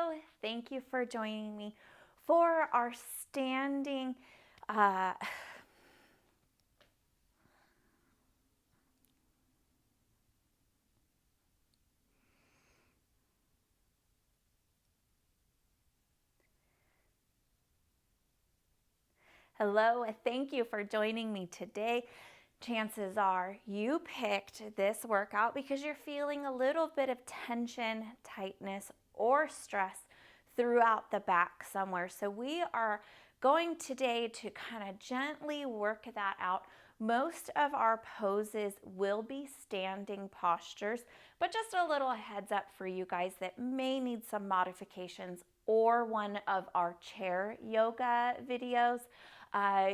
Hello, thank you for joining me for our standing Hello, thank you for joining me today. Chances are you picked this workout because you're feeling a little bit of tension, tightness, or stress throughout the back somewhere. So we are going today to kind of gently work that out. Most of our poses will be standing postures, but just a little heads up for you guys that may need some modifications, or one of our chair yoga videos.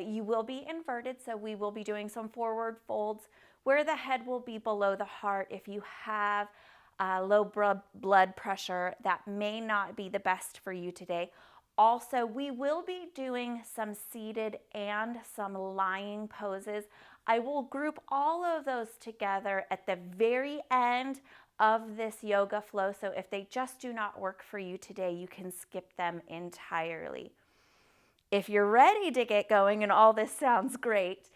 You will be inverted, so we will be doing some forward folds where the head will be below the heart. If you have low blood pressure, that may not be the best for you today. Also, we will be doing some seated and some lying poses. I will group all of those together at the very end of this yoga flow, so if they just do not work for you today, you can skip them entirely. If you're ready to get going and all this sounds great,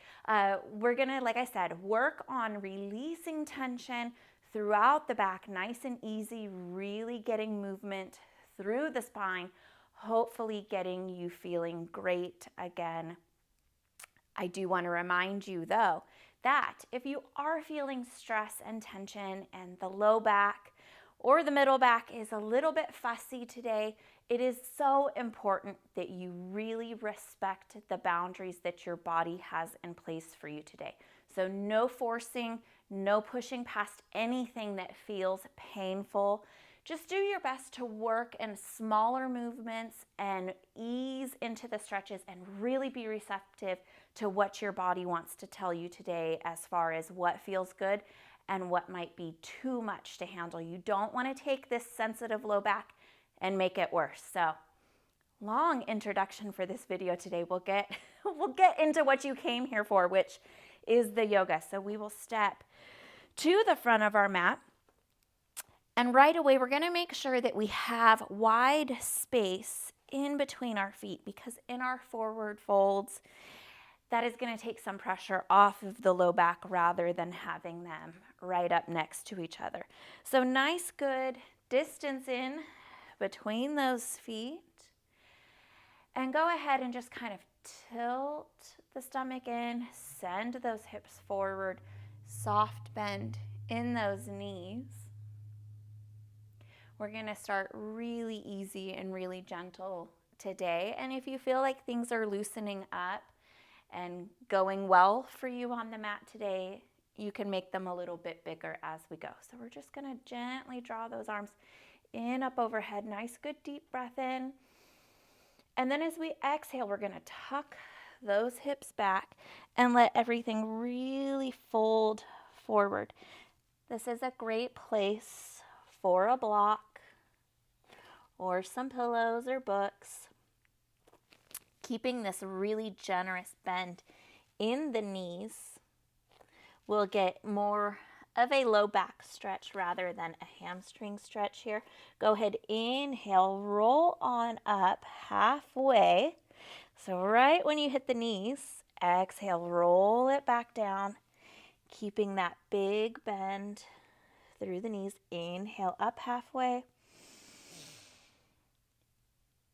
we're gonna, like I said, work on releasing tension throughout the back, nice and easy, really getting movement through the spine, hopefully getting you feeling great again. I do want to remind you though, that if you are feeling stress and tension and the low back or the middle back is a little bit fussy today, it is so important that you really respect the boundaries that your body has in place for you today. So no forcing, no pushing past anything that feels painful. Just do your best to work in smaller movements and ease into the stretches and really be receptive to what your body wants to tell you today as far as what feels good and what might be too much to handle. You don't want to take this sensitive low back and make it worse. So, long introduction for this video today. We'll get into what you came here for, which is the yoga. So we will step to the front of our mat. And right away, we're going to make sure that we have wide space in between our feet, because in our forward folds, that is going to take some pressure off of the low back rather than having them right up next to each other. So nice, good distance in between those feet. And go ahead and just kind of tilt the stomach in, send those hips forward, soft bend in those knees. We're going to start really easy and really gentle today. And if you feel like things are loosening up and going well for you on the mat today, you can make them a little bit bigger as we go. So we're just going to gently draw those arms in, up overhead. Nice, good deep breath in. And then as we exhale, we're going to tuck those hips back and let everything really fold forward. This is a great place for a block or some pillows or books. Keeping this really generous bend in the knees will get more of a low back stretch rather than a hamstring stretch here. Go ahead, inhale, roll on up halfway. So right when you hit the knees, exhale, roll it back down, keeping that big bend through the knees. Inhale, up halfway.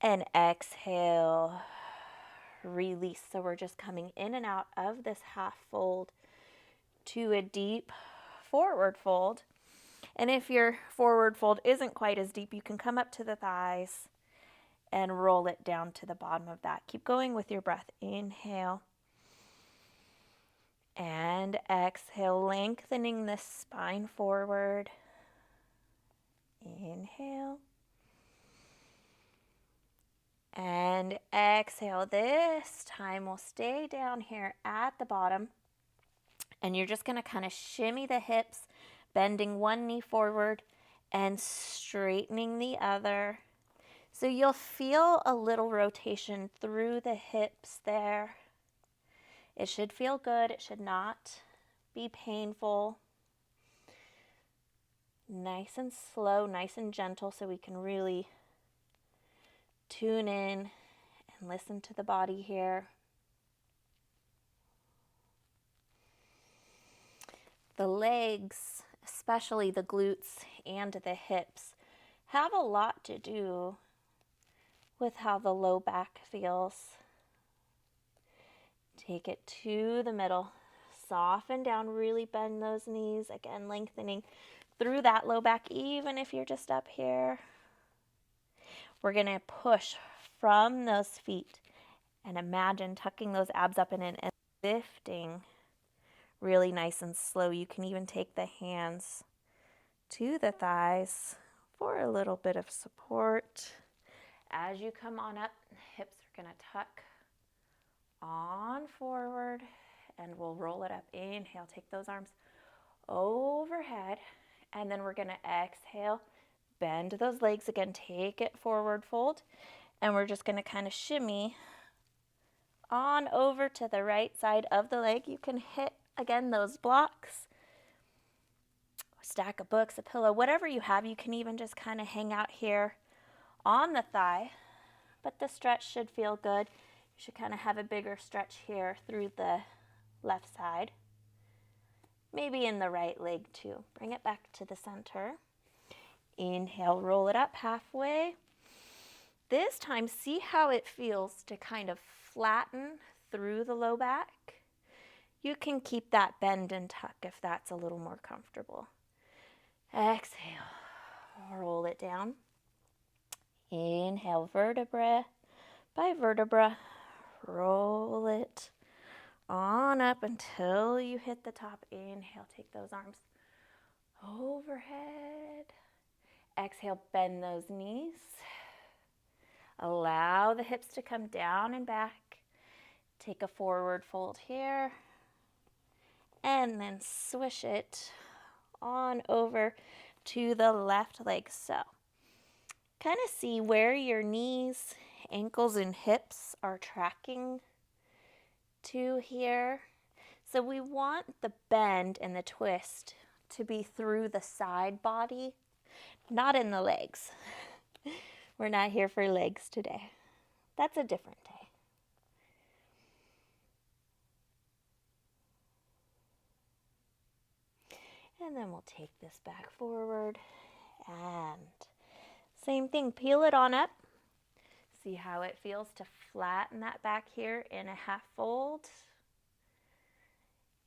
And exhale, release. So we're just coming in and out of this half fold to a deep forward fold. And if your forward fold isn't quite as deep, you can come up to the thighs and roll it down to the bottom of that. Keep going with your breath. Inhale and exhale, lengthening the spine forward. Inhale and exhale. This time we'll stay down here at the bottom, and you're just going to kind of shimmy the hips, bending one knee forward and straightening the other. So you'll feel a little rotation through the hips there. It should feel good. It should not be painful. Nice and slow, nice and gentle, so we can really tune in and listen to the body here. The legs, especially the glutes and the hips, have a lot to do with how the low back feels. Take it to the middle. Soften down, really bend those knees. Again, lengthening through that low back, even if you're just up here. We're going to push from those feet and imagine tucking those abs up and in and lifting really nice and slow. You can even take the hands to the thighs for a little bit of support. As you come on up, hips are going to tuck on forward, and we'll roll it up. Inhale, take those arms overhead, and then we're going to exhale, bend those legs again, take it forward fold, and we're just going to kind of shimmy on over to the right side of the leg. You can hit, again, those blocks, a stack of books, a pillow, whatever you have. You can even just kind of hang out here on the thigh, but the stretch should feel good. You should kind of have a bigger stretch here through the left side, maybe in the right leg too. Bring it back to the center. Inhale, roll it up halfway. This time, see how it feels to kind of flatten through the low back. You can keep that bend and tuck if that's a little more comfortable. Exhale, roll it down. Inhale, vertebra by vertebra, roll it on up until you hit the top. Inhale, take those arms overhead. Exhale, bend those knees. Allow the hips to come down and back. Take a forward fold here. And then swish it on over to the left leg. So kind of see where your knees, ankles, and hips are tracking to here. So we want the bend and the twist to be through the side body, not in the legs. We're not here for legs today. That's a different day. And then we'll take this back forward and same thing, peel it on up. See how it feels to flatten that back here in a half fold.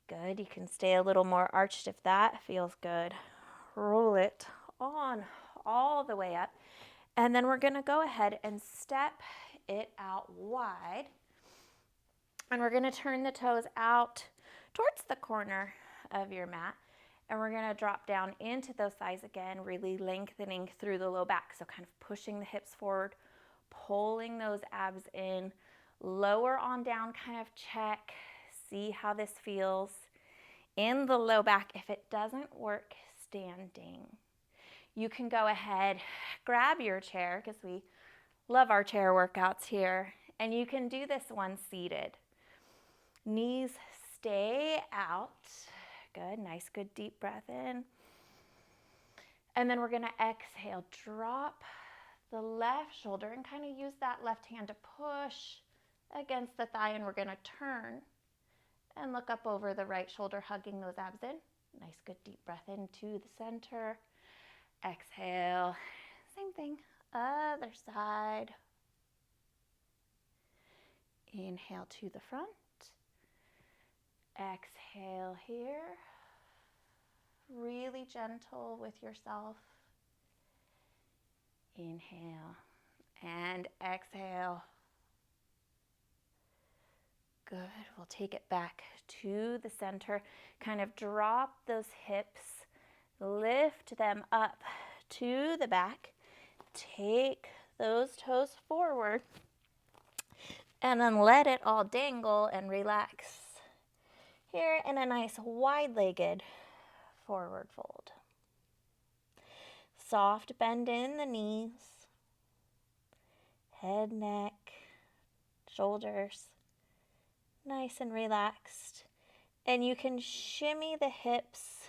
Good, you can stay a little more arched if that feels good. Roll it on all the way up. And then we're gonna go ahead and step it out wide. And we're gonna turn the toes out towards the corner of your mat. And we're gonna drop down into those thighs again, really lengthening through the low back. So kind of pushing the hips forward, pulling those abs in, lower on down, kind of check, see how this feels in the low back. If it doesn't work standing, you can go ahead, grab your chair, because we love our chair workouts here, and you can do this one seated. Knees stay out. Good, nice, good deep breath in. And then we're gonna exhale, drop the left shoulder and kind of use that left hand to push against the thigh, and we're gonna turn and look up over the right shoulder, hugging those abs in. Nice, good deep breath into the center. Exhale, same thing, other side. Inhale to the front. Exhale here. Really gentle with yourself. Inhale and exhale. Good, we'll take it back to the center. Kind of drop those hips, lift them up to the back. Take those toes forward and then let it all dangle and relax here in a nice wide-legged forward fold. Soft bend in the knees, head, neck, shoulders, nice and relaxed. And you can shimmy the hips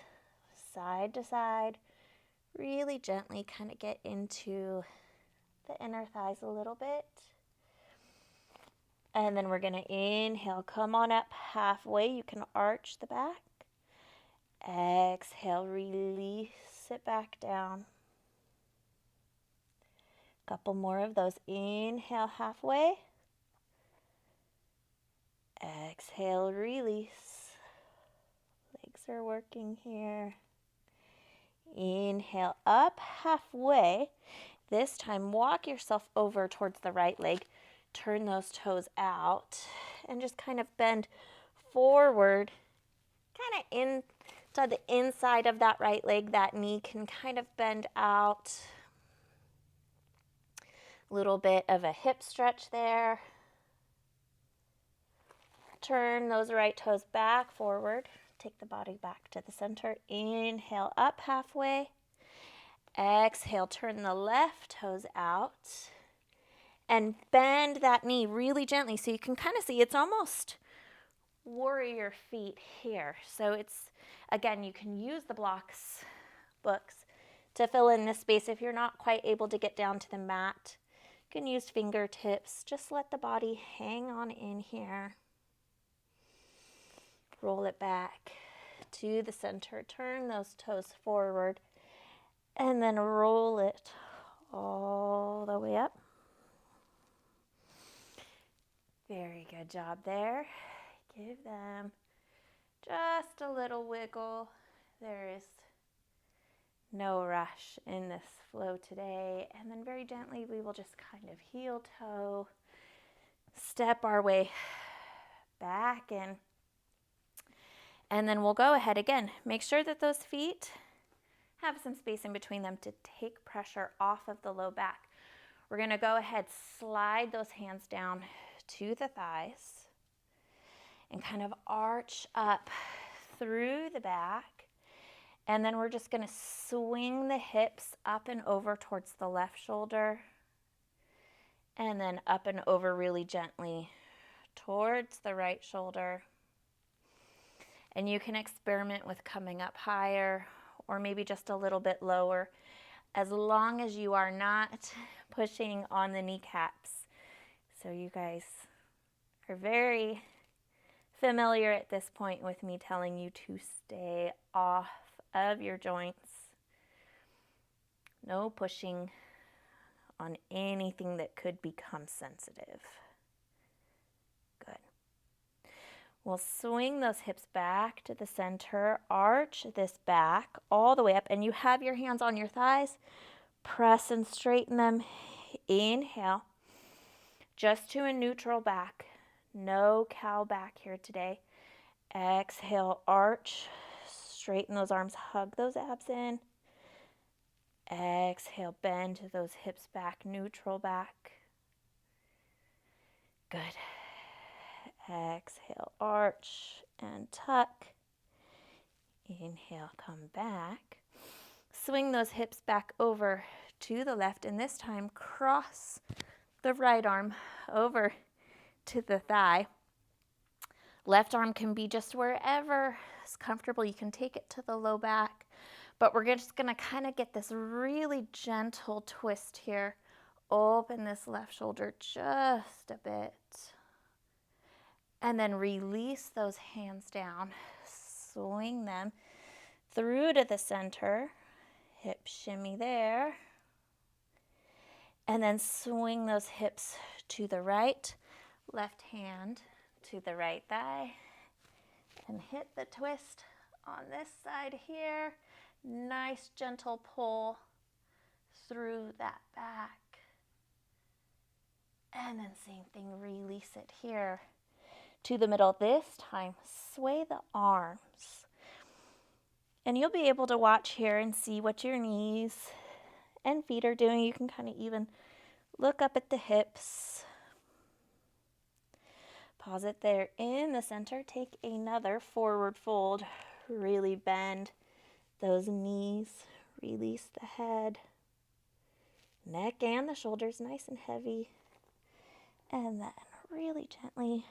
side to side, really gently kind of get into the inner thighs a little bit. And then we're going to inhale, come on up halfway. You can arch the back. Exhale, release it back down. Couple more of those. Inhale, halfway. Exhale, release. Legs are working here. Inhale, up halfway. This time, walk yourself over towards the right leg. Turn those toes out and just kind of bend forward, kind of into the inside of that right leg. That knee can kind of bend out. A little bit of a hip stretch there. Turn those right toes back forward. Take the body back to the center. Inhale, up halfway. Exhale, turn the left toes out. And bend that knee really gently so you can kind of see it's almost warrior feet here. So it's, again, you can use the books to fill in this space if you're not quite able to get down to the mat. You can use fingertips. Just let the body hang on in here. Roll it back to the center. Turn those toes forward and then roll it all the way up. Very good job there. Give them just a little wiggle. There is no rush in this flow today. And then very gently, we will just kind of heel toe, step our way back in. And then we'll go ahead again. Make sure that those feet have some space in between them to take pressure off of the low back. We're going to go ahead, slide those hands down to the thighs and kind of arch up through the back. And then we're just going to swing the hips up and over towards the left shoulder and then up and over really gently towards the right shoulder. And you can experiment with coming up higher or maybe just a little bit lower, as long as you are not pushing on the kneecaps. So you guys are very familiar at this point with me telling you to stay off of your joints. No pushing on anything that could become sensitive. Good. We'll swing those hips back to the center, arch this back all the way up, and you have your hands on your thighs. Press and straighten them. Inhale, just to a neutral back. No cow back here today. Exhale, arch, straighten those arms, hug those abs in. Exhale, bend those hips back, neutral back. Good. Exhale, arch and tuck. Inhale, come back. Swing those hips back over to the left, and this time cross the right arm over to the thigh. Left arm can be just wherever is comfortable. You can take it to the low back, but we're just going to kind of get this really gentle twist here. Open this left shoulder just a bit. And then release those hands down. Swing them through to the center. Hip shimmy there. And then swing those hips to the right. Left hand to the right thigh. And hit the twist on this side here. Nice gentle pull through that back. And then same thing, release it here to the middle. This time, sway the arms. And you'll be able to watch here and see what your knees and feet are doing. You can kind of even look up at the hips. Pause it there in the center. Take another forward fold. Really bend those knees. Release the head. Neck and the shoulders nice and heavy. And then really gently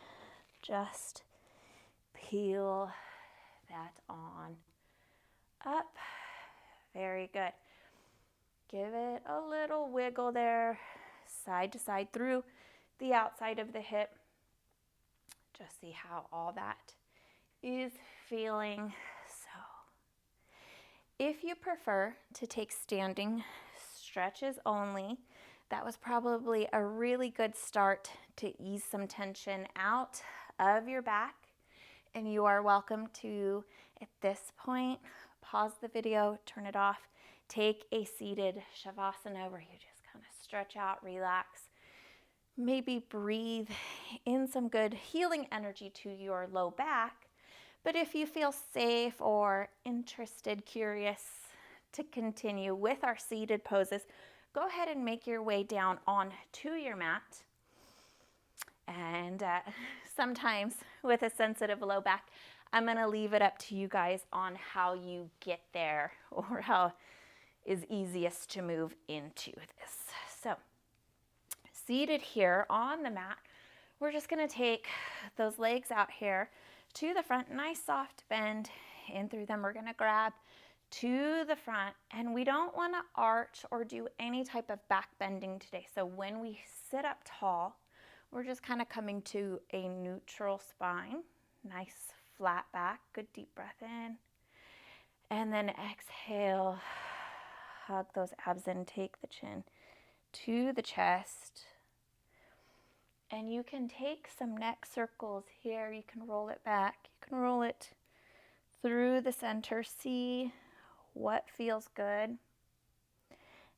just peel that on up. Very good. Give it a little wiggle there. side to side through the outside of the hip. Just see how all that is feeling. So if you prefer to take standing stretches only, that was probably a really good start to ease some tension out of your back. And you are welcome to, at this point, pause the video, turn it off, take a seated shavasana where you just kind of stretch out, relax, maybe breathe in some good healing energy to your low back. But if you feel safe or interested, curious to continue with our seated poses, go ahead and make your way down onto your mat. And sometimes with a sensitive low back, I'm going to leave it up to you guys on how you get there or how is easiest to move into this. So seated here on the mat, we're just going to take those legs out here to the front, nice soft bend in through them. We're going to grab to the front, and we don't want to arch or do any type of back bending today. So when we sit up tall, we're just kind of coming to a neutral spine, nice flat back, good deep breath in, and then exhale, hug those abs in, take the chin to the chest. And you can take some neck circles here. You can roll it back. You can roll it through the center. See what feels good.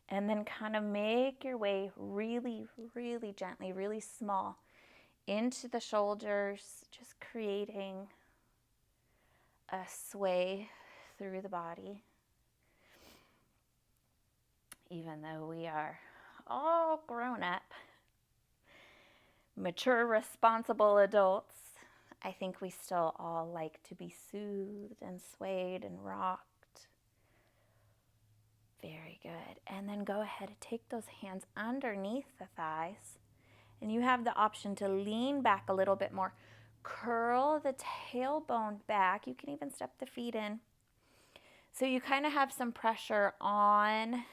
And then kind of make your way really, really gently, really small into the shoulders, just creating a sway through the body. Even though we are all grown up, mature, responsible adults, I think we still all like to be soothed and swayed and rocked. Very good. And then go ahead and take those hands underneath the thighs. And you have the option to lean back a little bit more. Curl the tailbone back. You can even step the feet in. So you kind of have some pressure on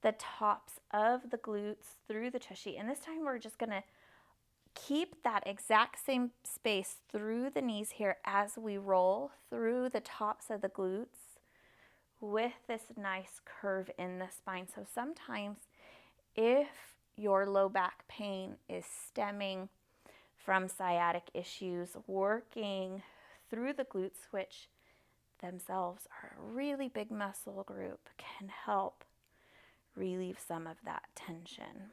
the tops of the glutes through the chest sheet. And this time we're just going to keep that exact same space through the knees here as we roll through the tops of the glutes with this nice curve in the spine. So sometimes if your low back pain is stemming from sciatic issues, working through the glutes, which themselves are a really big muscle group, can help relieve some of that tension.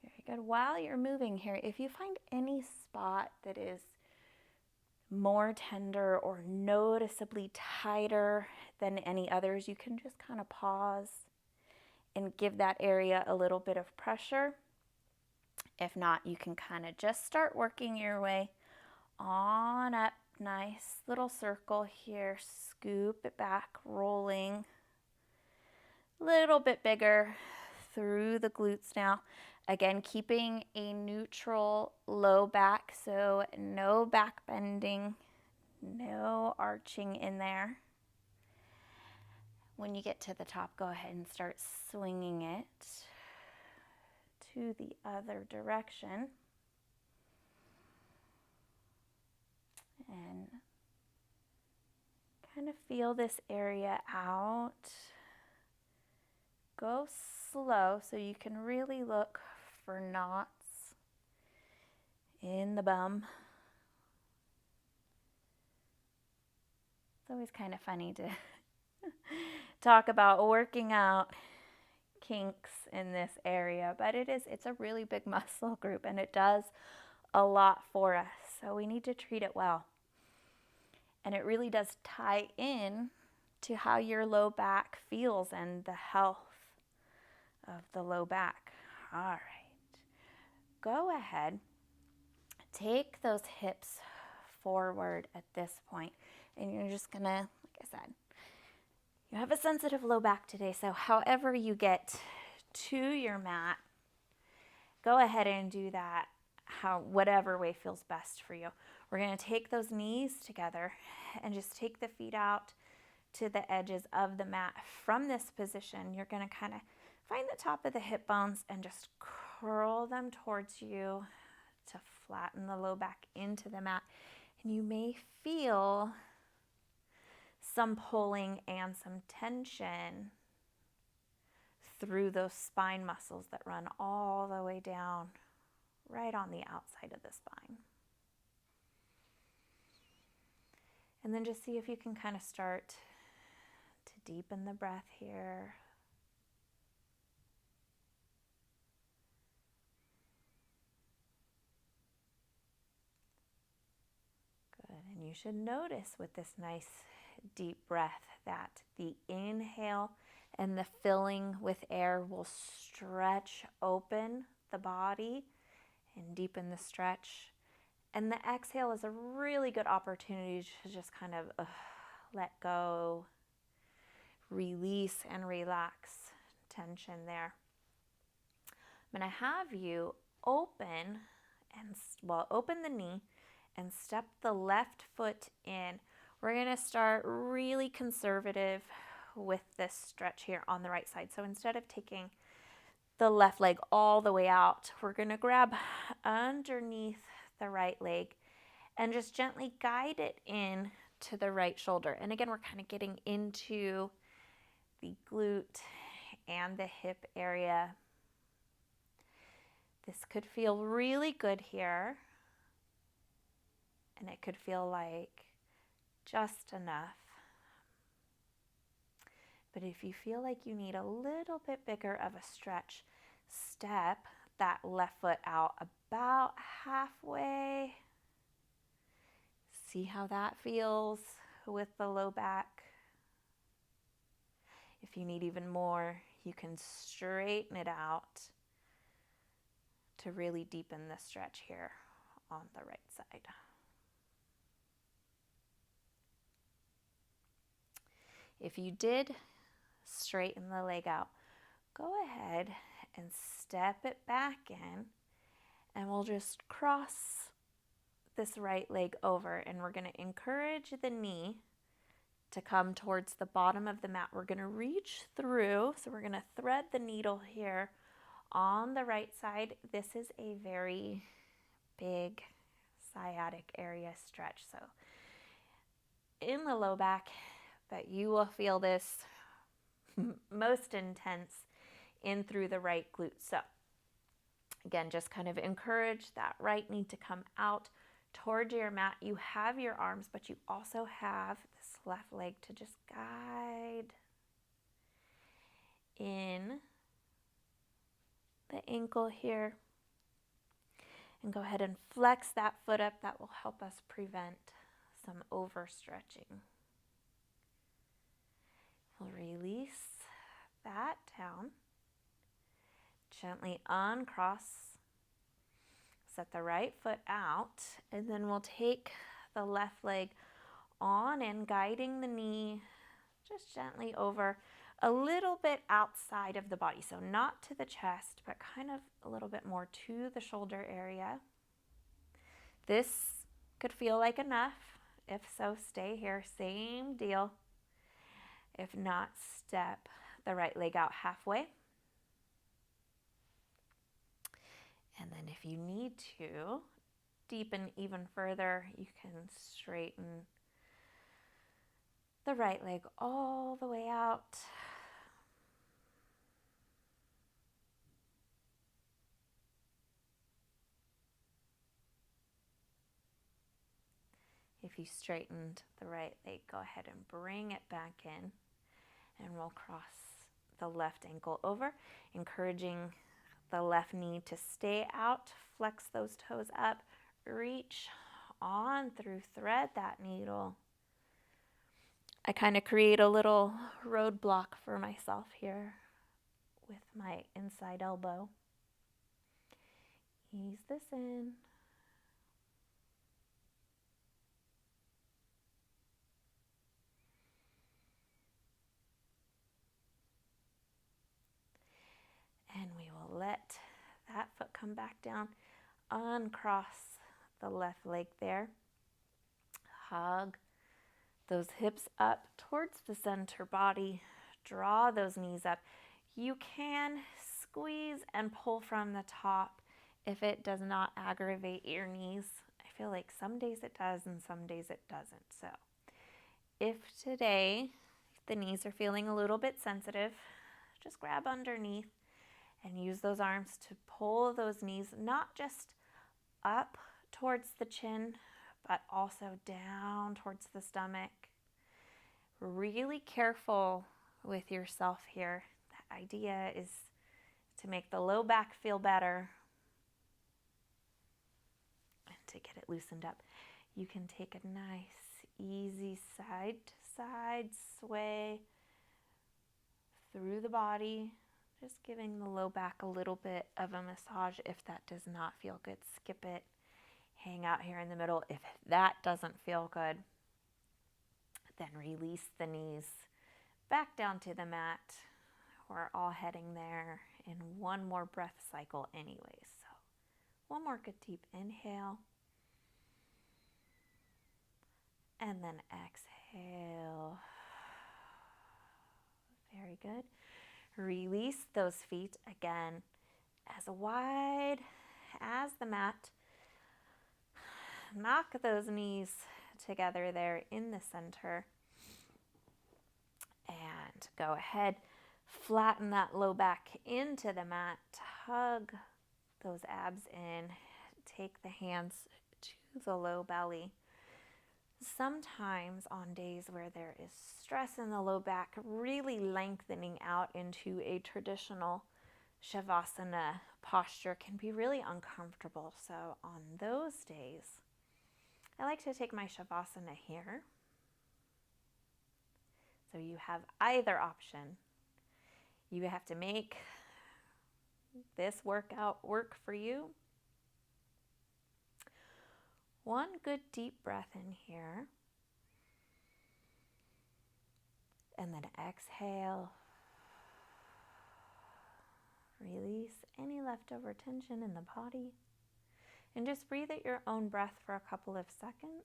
Very good. While you're moving here, if you find any spot that is more tender or noticeably tighter than any others, you can just kind of pause and give that area a little bit of pressure. If not, you can kind of just start working your way on up. Nice little circle here. Scoop it back, rolling a little bit bigger through the glutes now. Again, keeping a neutral low back, so no back bending, no arching in there. When you get to the top, go ahead and start swinging it to the other direction. And kind of feel this area out. Go slow so you can really look for knots in the bum. It's always kind of funny to talk about working out kinks in this area, but it's a really big muscle group and it does a lot for us. So we need to treat it well. And it really does tie in to how your low back feels and the health of the low back. All right. Go ahead. Take those hips forward at this point. And you're just going to, like I said, you have a sensitive low back today. So however you get to your mat, go ahead and do that whatever way feels best for you. We're going to take those knees together and just take the feet out to the edges of the mat. From this position, you're going to kind of find the top of the hip bones and just curl them towards you to flatten the low back into the mat. And you may feel some pulling and some tension through those spine muscles that run all the way down, right on the outside of the spine. And then just see if you can kind of start to deepen the breath here. Good. And you should notice with this nice deep breath that the inhale and the filling with air will stretch open the body and deepen the stretch. And the exhale is a really good opportunity to just kind of let go, release and relax tension there. I'm going to have you open the knee and step the left foot in. We're going to start really conservative with this stretch here on the right side. So instead of taking the left leg all the way out, we're going to grab underneath the right leg and just gently guide it in to the right shoulder. And again, we're kind of getting into the glute and the hip area. This could feel really good here, and it could feel like just enough. But if you feel like you need a little bit bigger of a stretch, step that left foot out about halfway. See how that feels with the low back. If you need even more, you can straighten it out to really deepen the stretch here on the right side. If you did straighten the leg out, go ahead and step it back in, and we'll just cross this right leg over, and we're going to encourage the knee to come towards the bottom of the mat. We're going to reach through, so we're going to thread the needle here on the right side. This is a very big sciatic area stretch, so in the low back, but you will feel this most intense in through the right glute. So again, just kind of encourage that right knee to come out towards your mat. You have your arms, but you also have this left leg to just guide in the ankle here. And go ahead and flex that foot up. That will help us prevent some overstretching. We'll release that down. Gently uncross. Set the right foot out, and then we'll take the left leg on and guiding the knee just gently over a little bit outside of the body. So not to the chest, but kind of a little bit more to the shoulder area. This could feel like enough. If so, stay here. Same deal. If not, step the right leg out halfway. And then if you need to deepen even further, you can straighten the right leg all the way out. If you straightened the right leg, go ahead and bring it back in, and we'll cross the left ankle over, encouraging the left knee to stay out. Flex those toes up, reach on through, thread that needle. I kind of create a little roadblock for myself here with my inside elbow. Ease this in. And we will let that foot come back down. Uncross the left leg there. Hug those hips up towards the center body. Draw those knees up. You can squeeze and pull from the top if it does not aggravate your knees. I feel like some days it does and some days it doesn't. So if today the knees are feeling a little bit sensitive, just grab underneath and use those arms to pull those knees not just up towards the chin, but also down towards the stomach. Really careful with yourself here. The idea is to make the low back feel better and to get it loosened up. You can take a nice, easy side to side sway through the body, just giving the low back a little bit of a massage. If that does not feel good, skip it. Hang out here in the middle. If that doesn't feel good, then release the knees back down to the mat. We're all heading there in one more breath cycle anyways. So one more good deep inhale. And then exhale. Very good. Release those feet again as wide as the mat. Knock those knees together there in the center. And go ahead, flatten that low back into the mat. Hug those abs in. Take the hands to the low belly. Sometimes on days where there is stress in the low back, really lengthening out into a traditional Shavasana posture can be really uncomfortable. So on those days, I like to take my Shavasana here. So you have either option. You have to make this workout work for you. One good deep breath in here. And then exhale. Release any leftover tension in the body. And just breathe at your own breath for a couple of seconds.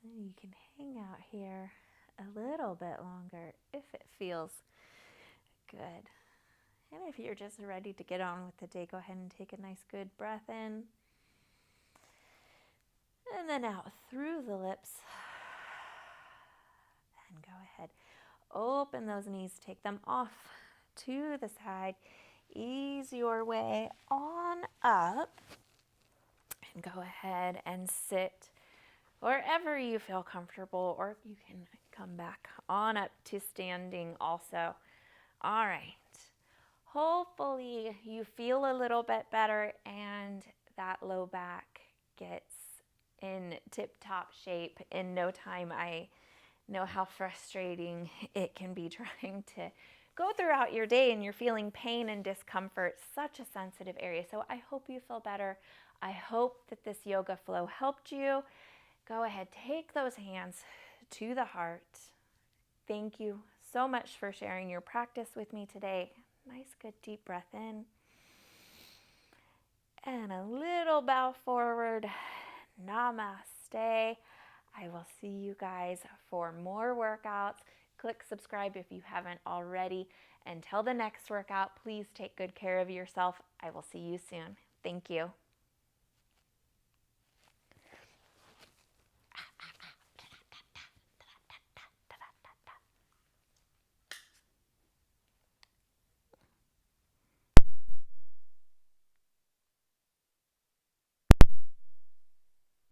And you can hang out here a little bit longer if it feels good. And if you're just ready to get on with the day, go ahead and take a nice good breath in. And then out through the lips. And go ahead, open those knees, take them off to the side. Ease your way on up. And go ahead and sit wherever you feel comfortable, or you can come back on up to standing also. All right. Hopefully you feel a little bit better and that low back gets in tip-top shape in no time. I know how frustrating it can be trying to go throughout your day and you're feeling pain and discomfort, such a sensitive area. So I hope you feel better. I hope that this yoga flow helped you. Go ahead, take those hands to the heart. Thank you so much for sharing your practice with me today. Nice, good, deep breath in. And a little bow forward. Namaste. I will see you guys for more workouts. Click subscribe if you haven't already. Until the next workout, please take good care of yourself. I will see you soon. Thank you.